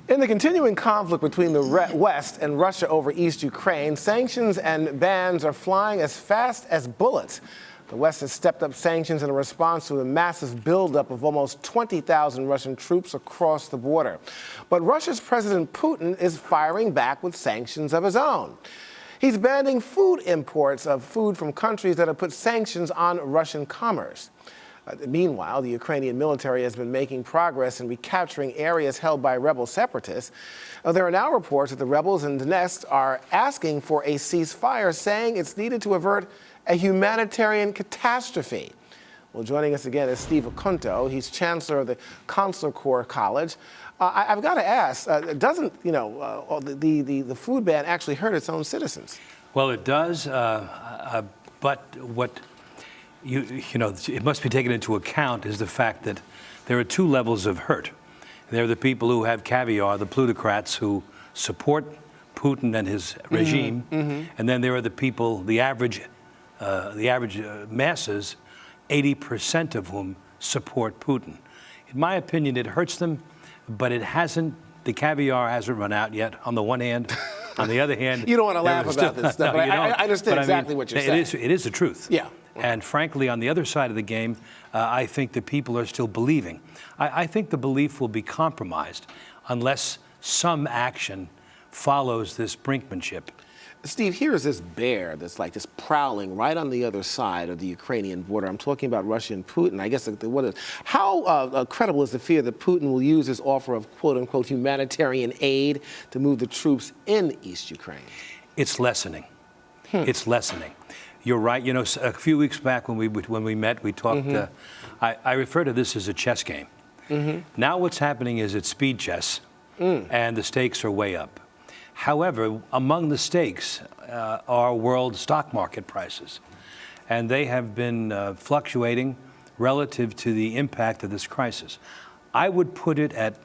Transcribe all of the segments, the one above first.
In the continuing conflict between the West and Russia over East Ukraine, sanctions and bans are flying as fast as bullets. The West has stepped up sanctions in response to the massive buildup of almost 20,000 Russian troops across the border. But Russia's President Putin is firing back with sanctions of his own. He's banning food imports of food from countries that have put sanctions on Russian commerce. Meanwhile, the Ukrainian military has been making progress in recapturing areas held by rebel separatists. There are now reports that the rebels in Donetsk are asking for a ceasefire, saying it's needed to avert a humanitarian catastrophe. Well, joining us again is Steve Acunto. He's Chancellor of the Consular Corps College. I've got to ask, doesn't the food ban actually hurt its own citizens? Well, it does, but what it must be taken into account is the fact that there are two levels of hurt. There are the people who have caviar, the plutocrats who support Putin and his regime, and then there are the people, the average masses, 80% of whom support Putin. In my opinion, it hurts them, but it hasn't. The caviar hasn't run out yet. On the one hand, on the other hand, you don't want to laugh about this stuff. No, but I understand exactly what you're saying. It is the truth. Yeah. And frankly, on the other side of the game, I think the people are still believing. I think the belief will be compromised unless some action follows this brinkmanship. Steve, here is this bear that's like just prowling right on the other side of the Ukrainian border. I'm talking about Russia and Putin. I guess how credible is the fear that Putin will use his offer of quote-unquote humanitarian aid to move the troops in East Ukraine? It's lessening. It's lessening. You're right. You know, a few weeks back when we met, we talked. I refer to this as a chess game. Now what's happening is it's speed chess, and the stakes are way up. However, among the stakes are world stock market prices, and they have been fluctuating relative to the impact of this crisis. I would put it at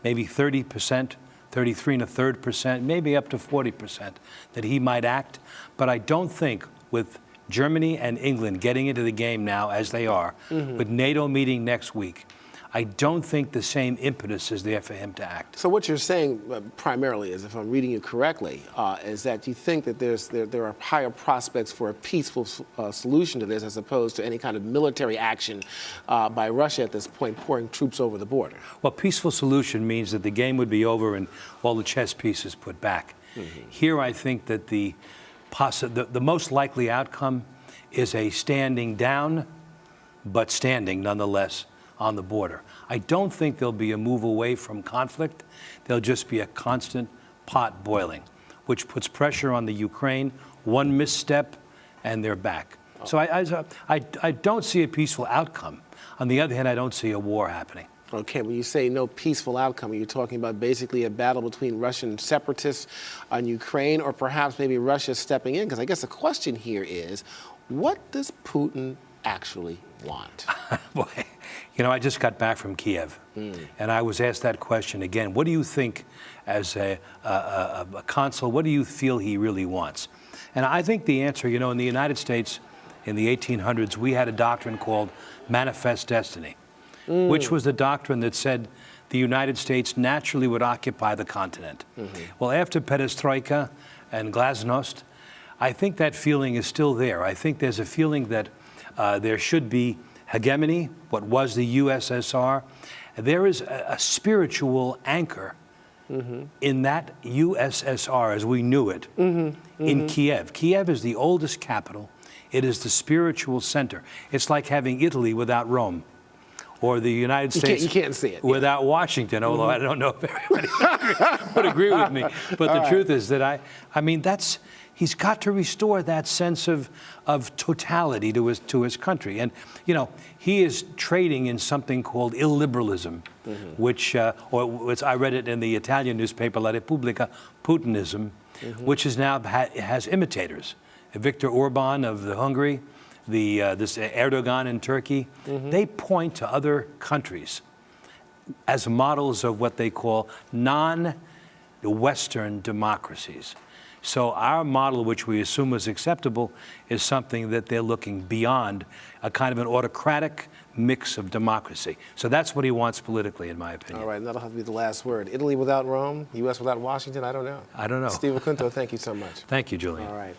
maybe 30%, 33 1/3%, maybe up to 40% that he might act, but I don't think with Germany and England getting into the game now as they are, with NATO meeting next week, I don't think the same impetus is there for him to act. So what you're saying primarily is, if I'm reading you correctly, is that you think that there are higher prospects for a peaceful solution to this as opposed to any kind of military action by Russia at this point pouring troops over the border. Well, peaceful solution means that the game would be over and all the chess pieces put back. Here I think that the most likely outcome is a standing down, but standing nonetheless on the border. I don't think there'll be a move away from conflict. There'll just be a constant pot boiling, which puts pressure on the Ukraine. One misstep, and they're back. So I don't see a peaceful outcome. On the other hand, I don't see a war happening. Okay, when you say no peaceful outcome, are you talking about basically a battle between Russian separatists on Ukraine, or perhaps maybe Russia stepping in? Because I guess the question here is, what does Putin actually want? Boy, you know, I just got back from Kiev, and I was asked that question again. What do you think, as a consul, what do you feel he really wants? And I think the answer, you know, in the United States, in the 1800s, we had a doctrine called manifest destiny, which was the doctrine that said the United States naturally would occupy the continent. Well, after Perestroika and Glasnost, I think that feeling is still there. I think there's a feeling that there should be hegemony, what was the USSR. There is a spiritual anchor in that USSR as we knew it in Kiev. Kiev is the oldest capital. It is the spiritual center. It's like having Italy without Rome, or the United States you can't see it, without Washington, although I don't know if everybody would agree with me. But the truth is that I mean, he's got to restore that sense of totality to his country. And, you know, he is trading in something called illiberalism, which I read it in the Italian newspaper, La Repubblica, Putinism, which is now has imitators. Viktor Orban of Hungary, this Erdogan in Turkey, they point to other countries as models of what they call non-Western democracies. So our model, which we assume is acceptable, is something that they're looking beyond, a kind of an autocratic mix of democracy. So that's what he wants politically, in my opinion. All right, and that'll have to be the last word. Italy without Rome, U.S. without Washington, I don't know. I don't know. Steve Acunto, thank you so much. Thank you, Julian. All right.